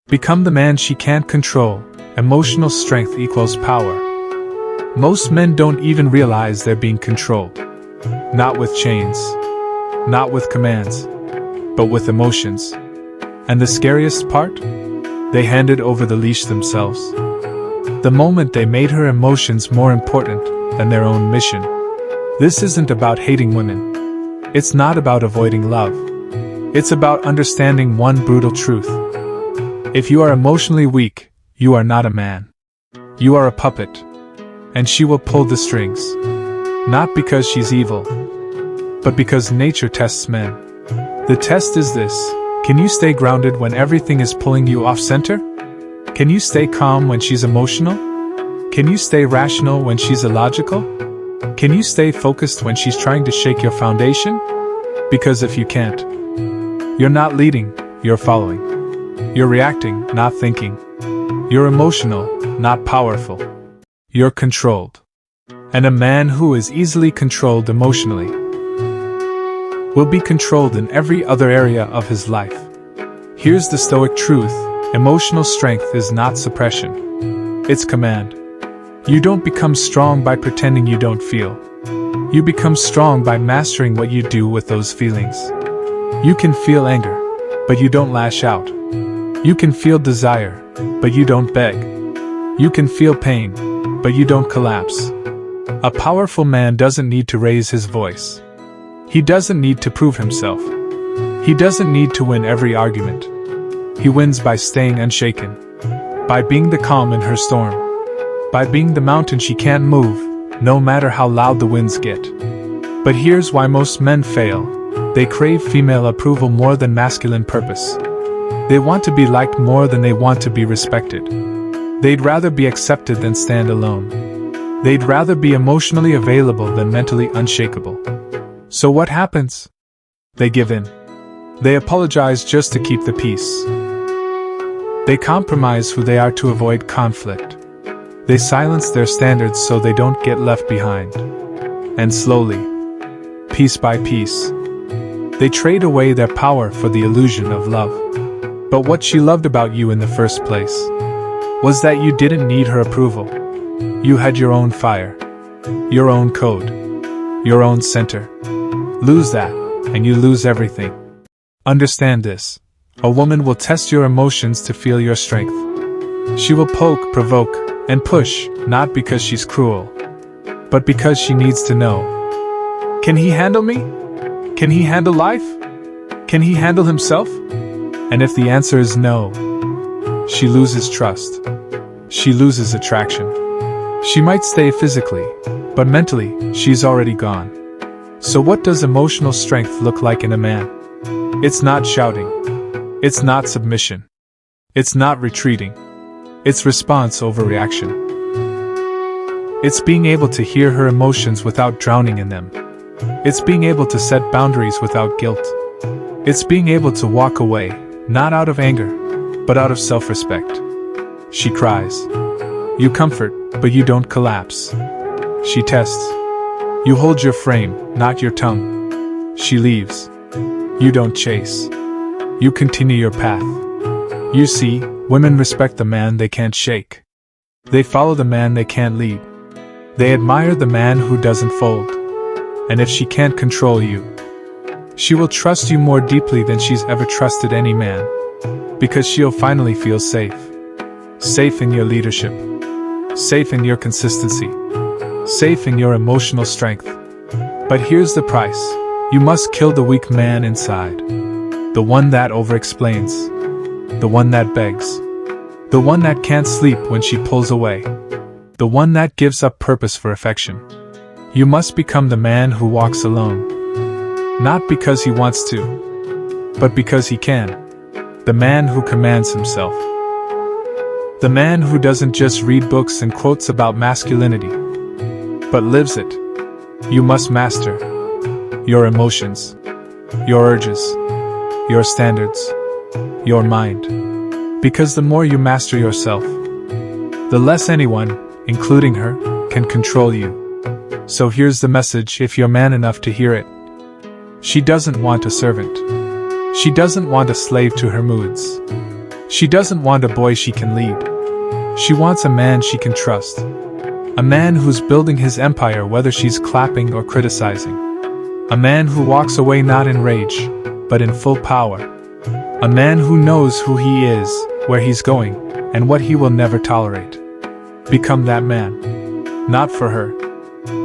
Become the man she can't control. Emotional strength equals power. Most men don't even realize they're being controlled. Not with chains, not with commands, but with emotions. And the scariest part? They handed over the leash themselves. The moment they made her emotions more important than their own mission. This isn't about hating women. It's not about avoiding love. It's about understanding one brutal truth. If you are emotionally weak, you are not a man. You are a puppet. And she will pull the strings. Not because she's evil, but because nature tests men. The test is this: can you stay grounded when everything is pulling you off center? Can you stay calm when she's emotional? Can you stay rational when she's illogical? Can you stay focused when she's trying to shake your foundation? Because if you can't, you're not leading, you're following. You're reacting, not thinking. You're emotional, not powerful. You're controlled. And a man who is easily controlled emotionally will be controlled in every other area of his life. Here's the stoic truth: emotional strength is not suppression. It's command. You don't become strong by pretending you don't feel. You become strong by mastering what you do with those feelings. You can feel anger, but you don't lash out. You can feel desire, but you don't beg. You can feel pain, but you don't collapse. A powerful man doesn't need to raise his voice. He doesn't need to prove himself. He doesn't need to win every argument. He wins by staying unshaken, by being the calm in her storm, by being the mountain she can't move, no matter how loud the winds get. But here's why most men fail. They crave female approval more than masculine purpose. They want to be liked more than they want to be respected. They'd rather be accepted than stand alone. They'd rather be emotionally available than mentally unshakable. So what happens? They give in. They apologize just to keep the peace. They compromise who they are to avoid conflict. They silence their standards so they don't get left behind. And slowly, piece by piece, they trade away their power for the illusion of love. But what she loved about you in the first place was that you didn't need her approval. You had your own fire, your own code, your own center. Lose that, and you lose everything. Understand this: a woman will test your emotions to feel your strength. She will poke, provoke, and push, not because she's cruel, but because she needs to know. Can he handle me? Can he handle life? Can he handle himself? And if the answer is no, she loses trust. She loses attraction. She might stay physically, but mentally, she's already gone. So what does emotional strength look like in a man? It's not shouting. It's not submission. It's not retreating. It's response over reaction. It's being able to hear her emotions without drowning in them. It's being able to set boundaries without guilt. It's being able to walk away, not out of anger, but out of self-respect. She cries. You comfort, but you don't collapse. She tests. You hold your frame, not your tongue. She leaves. You don't chase. You continue your path. You see, women respect the man they can't shake. They follow the man they can't lead. They admire the man who doesn't fold. And if she can't control you, she will trust you more deeply than she's ever trusted any man. Because she'll finally feel safe. Safe in your leadership. Safe in your consistency. Safe in your emotional strength. But here's the price. You must kill the weak man inside. The one that over-explains. The one that begs. The one that can't sleep when she pulls away. The one that gives up purpose for affection. You must become the man who walks alone. Not because he wants to, but because he can. The man who commands himself. The man who doesn't just read books and quotes about masculinity, but lives it. You must master your emotions, your urges, your standards, your mind. Because the more you master yourself, the less anyone, including her, can control you. So here's the message if you're man enough to hear it. She doesn't want a servant. She doesn't want a slave to her moods. She doesn't want a boy she can lead. She wants a man she can trust. A man who's building his empire whether she's clapping or criticizing. A man who walks away not in rage, but in full power. A man who knows who he is, where he's going, and what he will never tolerate. Become that man. Not for her,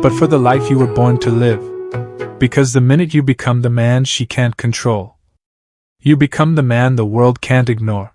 but for the life you were born to live. Because the minute you become the man she can't control, you become the man the world can't ignore.